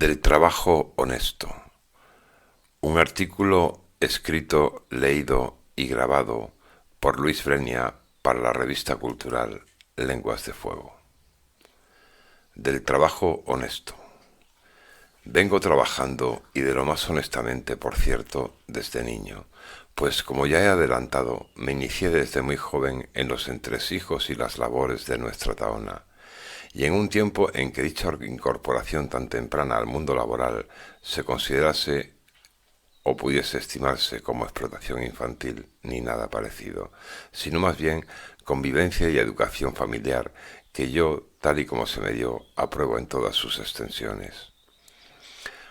Del trabajo honesto. Un artículo escrito, leído y grabado por Luis Brenia para la revista cultural Lenguas de Fuego. Del trabajo honesto. Vengo trabajando, y de lo más honestamente, por cierto, desde niño, pues como ya he adelantado, me inicié desde muy joven en los entresijos y las labores de nuestra taona, y en un tiempo en que dicha incorporación tan temprana al mundo laboral se considerase o pudiese estimarse como explotación infantil, ni nada parecido, sino más bien convivencia y educación familiar, que yo, tal y como se me dio, apruebo en todas sus extensiones.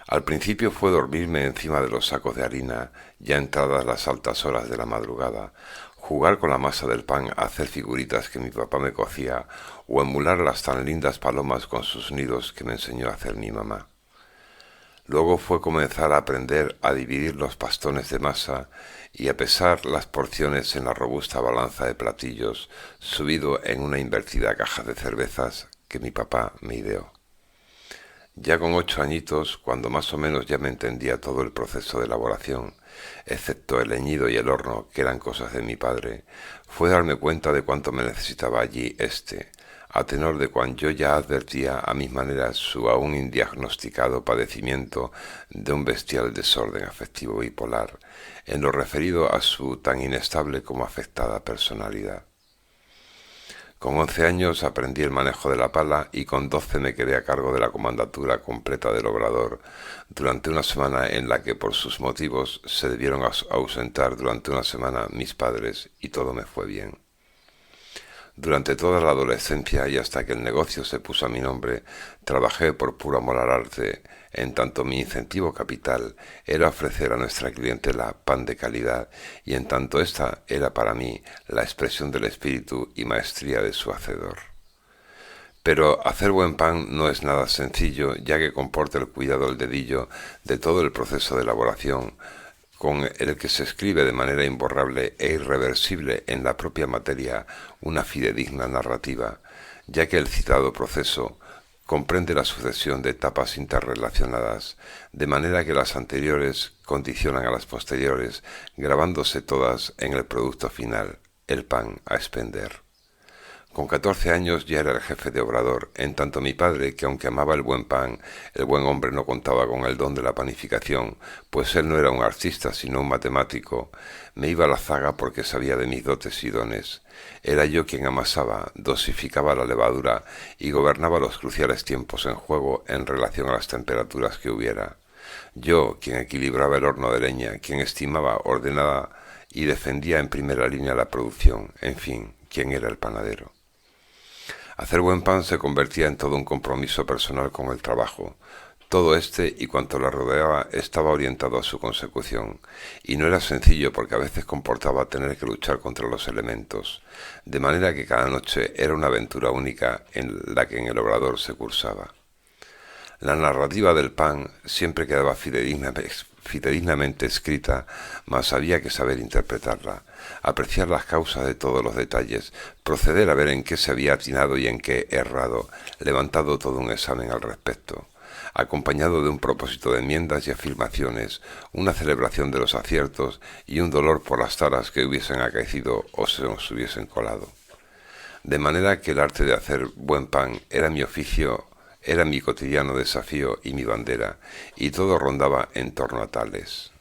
Al principio fue dormirme encima de los sacos de harina, ya entradas las altas horas de la madrugada, jugar con la masa del pan, hacer figuritas que mi papá me cocía, o emular las tan lindas palomas con sus nidos que me enseñó a hacer mi mamá. Luego fue comenzar a aprender a dividir los pastones de masa y a pesar las porciones en la robusta balanza de platillos, subido en una invertida caja de cervezas que mi papá me ideó. Ya con 8 añitos, cuando más o menos ya me entendía todo el proceso de elaboración, excepto el leñido y el horno, que eran cosas de mi padre, fue darme cuenta de cuánto me necesitaba allí a tenor de cuan yo ya advertía a mis maneras su aún indiagnosticado padecimiento de un bestial desorden afectivo bipolar, en lo referido a su tan inestable como afectada personalidad. Con 11 años aprendí el manejo de la pala y con 12 me quedé a cargo de la comandatura completa del obrador durante una semana en la que por sus motivos se debieron ausentar durante una semana mis padres y todo me fue bien. Durante toda la adolescencia y hasta que el negocio se puso a mi nombre, trabajé por puro amor al arte, en tanto mi incentivo capital era ofrecer a nuestra clientela pan de calidad y en tanto esta era para mí la expresión del espíritu y maestría de su hacedor. Pero hacer buen pan no es nada sencillo, ya que comporta el cuidado del dedillo de todo el proceso de elaboración, con el que se escribe de manera imborrable e irreversible en la propia materia una fidedigna narrativa, ya que el citado proceso comprende la sucesión de etapas interrelacionadas, de manera que las anteriores condicionan a las posteriores, grabándose todas en el producto final, el pan a expender. Con 14 años ya era el jefe de obrador, en tanto mi padre, que aunque amaba el buen pan, el buen hombre no contaba con el don de la panificación, pues él no era un artista sino un matemático, me iba a la zaga porque sabía de mis dotes y dones. Era yo quien amasaba, dosificaba la levadura y gobernaba los cruciales tiempos en juego en relación a las temperaturas que hubiera. Yo, quien equilibraba el horno de leña, quien estimaba, ordenaba y defendía en primera línea la producción, en fin, quien era el panadero. Hacer buen pan se convertía en todo un compromiso personal con el trabajo. Todo este y cuanto la rodeaba estaba orientado a su consecución, y no era sencillo porque a veces comportaba tener que luchar contra los elementos, de manera que cada noche era una aventura única en la que en el obrador se cursaba. La narrativa del pan siempre quedaba fidedignamente escrita, mas había que saber interpretarla, apreciar las causas de todos los detalles, proceder a ver en qué se había atinado y en qué errado, levantado todo un examen al respecto, acompañado de un propósito de enmiendas y afirmaciones, una celebración de los aciertos y un dolor por las taras que hubiesen acaecido o se nos hubiesen colado. De manera que el arte de hacer buen pan era mi oficio, era mi cotidiano desafío y mi bandera, y todo rondaba en torno a tales.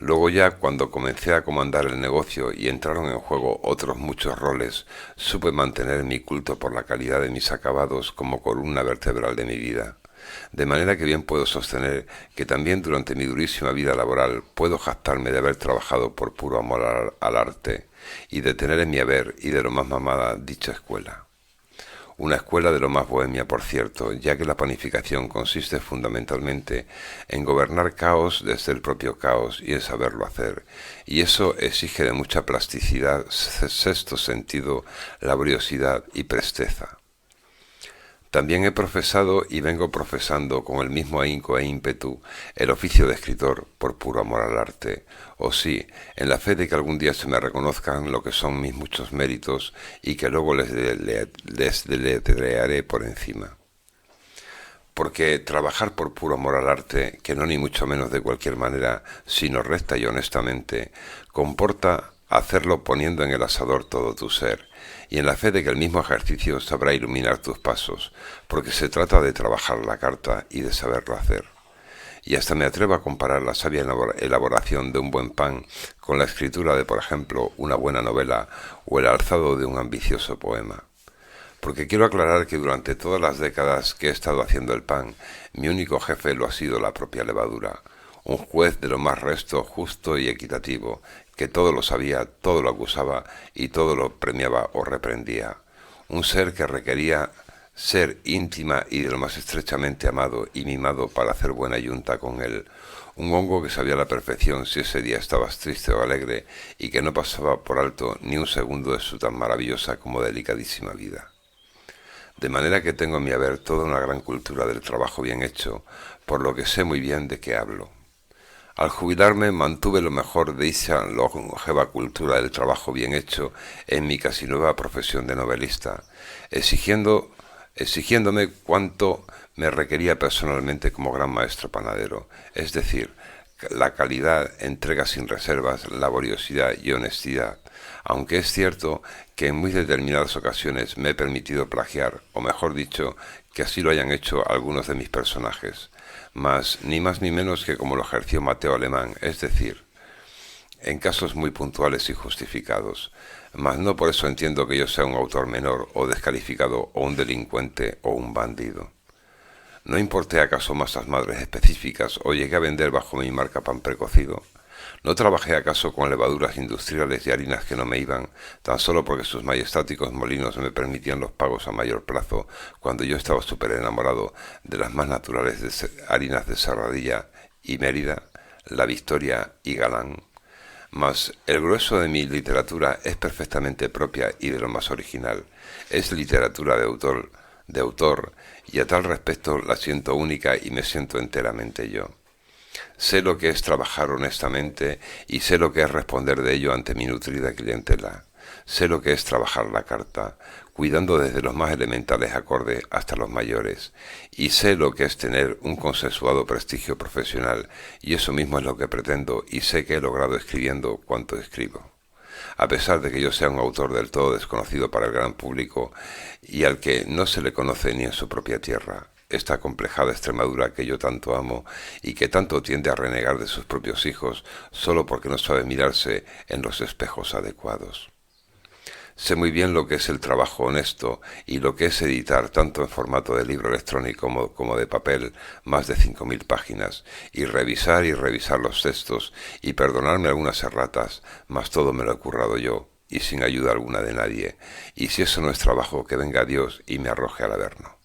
Luego ya, cuando comencé a comandar el negocio y entraron en juego otros muchos roles, supe mantener mi culto por la calidad de mis acabados como columna vertebral de mi vida. De manera que bien puedo sostener que también durante mi durísima vida laboral puedo jactarme de haber trabajado por puro amor al arte y de tener en mi haber y de lo más mamada dicha escuela. Una escuela de lo más bohemia, por cierto, ya que la panificación consiste fundamentalmente en gobernar caos desde el propio caos y en saberlo hacer, y eso exige de mucha plasticidad, sexto sentido, laboriosidad y presteza. También he profesado y vengo profesando con el mismo ahínco e ímpetu el oficio de escritor por puro amor al arte, o sí, en la fe de que algún día se me reconozcan lo que son mis muchos méritos y que luego les deletrearé por encima. porque trabajar por puro amor al arte, que no ni mucho menos de cualquier manera, sino recta y honestamente, comporta hacerlo poniendo en el asador todo tu ser, y en la fe de que el mismo ejercicio sabrá iluminar tus pasos, porque se trata de trabajar la carta y de saberlo hacer. Y hasta me atrevo a comparar la sabia elaboración de un buen pan con la escritura de, por ejemplo, una buena novela o el alzado de un ambicioso poema. Porque quiero aclarar que durante todas las décadas que he estado haciendo el pan, mi único jefe lo ha sido la propia levadura, un juez de lo más resto, justo y equitativo, que todo lo sabía, todo lo acusaba y todo lo premiaba o reprendía. Un ser que requería ser íntima y de lo más estrechamente amado y mimado para hacer buena yunta con él. Un hongo que sabía a la perfección si ese día estabas triste o alegre y que no pasaba por alto ni un segundo de su tan maravillosa como delicadísima vida. De manera que tengo en mi haber toda una gran cultura del trabajo bien hecho, por lo que sé muy bien de qué hablo. Al jubilarme mantuve lo mejor de esa longeva cultura del trabajo bien hecho en mi casi nueva profesión de novelista, exigiéndome cuanto me requería personalmente como gran maestro panadero, es decir, la calidad, entrega sin reservas, laboriosidad y honestidad, aunque es cierto que en muy determinadas ocasiones me he permitido plagiar, o mejor dicho, que así lo hayan hecho algunos de mis personajes, mas ni más ni menos que como lo ejerció Mateo Alemán, es decir, en casos muy puntuales y justificados, mas no por eso entiendo que yo sea un autor menor o descalificado o un delincuente o un bandido. ¿No importé acaso masas madres específicas o llegué a vender bajo mi marca pan precocido? ¿No trabajé acaso con levaduras industriales y harinas que no me iban, tan solo porque sus majestáticos molinos me permitían los pagos a mayor plazo, cuando yo estaba súper enamorado de las más naturales harinas de Serradilla y Mérida, La Victoria y Galán? Mas el grueso de mi literatura es perfectamente propia y de lo más original. Es literatura de autor, y a tal respecto la siento única y me siento enteramente yo. Sé lo que es trabajar honestamente y sé lo que es responder de ello ante mi nutrida clientela. Sé lo que es trabajar la carta, cuidando desde los más elementales acordes hasta los mayores, y sé lo que es tener un consensuado prestigio profesional, y eso mismo es lo que pretendo y sé que he logrado escribiendo cuanto escribo. A pesar de que yo sea un autor del todo desconocido para el gran público y al que no se le conoce ni en su propia tierra, esta acomplejada Extremadura que yo tanto amo y que tanto tiende a renegar de sus propios hijos solo porque no sabe mirarse en los espejos adecuados. Sé muy bien lo que es el trabajo honesto y lo que es editar tanto en formato de libro electrónico como de papel más de 5.000 páginas y revisar los textos y perdonarme algunas erratas, mas todo me lo he currado yo y sin ayuda alguna de nadie, y si eso no es trabajo, que venga Dios y me arroje al averno.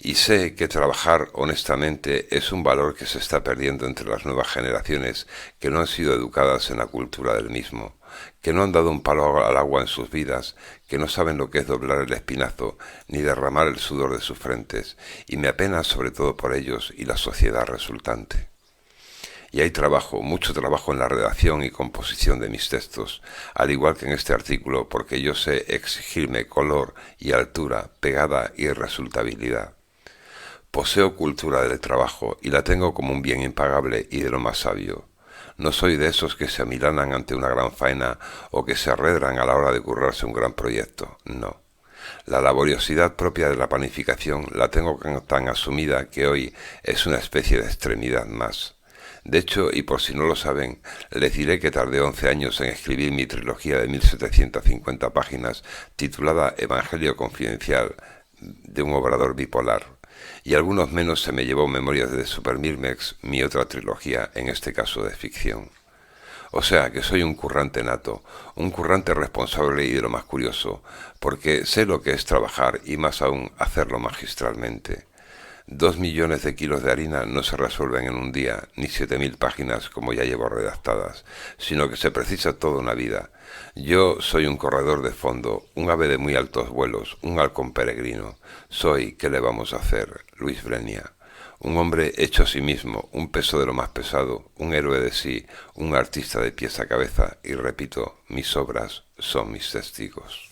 Y sé que trabajar honestamente es un valor que se está perdiendo entre las nuevas generaciones que no han sido educadas en la cultura del mismo, que no han dado un palo al agua en sus vidas, que no saben lo que es doblar el espinazo ni derramar el sudor de sus frentes, y me apena sobre todo por ellos y la sociedad resultante. Y hay trabajo, mucho trabajo en la redacción y composición de mis textos, al igual que en este artículo, porque yo sé exigirme color y altura, pegada y resultabilidad. Poseo cultura del trabajo y la tengo como un bien impagable y de lo más sabio. No soy de esos que se amilanan ante una gran faena o que se arredran a la hora de currarse un gran proyecto, no. La laboriosidad propia de la planificación la tengo tan asumida que hoy es una especie de extremidad más. De hecho, y por si no lo saben, les diré que tardé 11 años en escribir mi trilogía de 1750 páginas titulada Evangelio Confidencial de un obrador bipolar, y algunos menos se me llevó Memorias de Super Mirmex, mi otra trilogía, en este caso de ficción. O sea que soy un currante nato, un currante responsable y de lo más curioso, porque sé lo que es trabajar y más aún hacerlo magistralmente. 2 millones de kilos de harina no se resuelven en un día, ni 7.000 páginas como ya llevo redactadas, sino que se precisa toda una vida. Yo soy un corredor de fondo, un ave de muy altos vuelos, un halcón peregrino. Soy, ¿qué le vamos a hacer?, Luis Brenia. Un hombre hecho a sí mismo, un peso de lo más pesado, un héroe de sí, un artista de pies a cabeza, y repito, mis obras son mis testigos.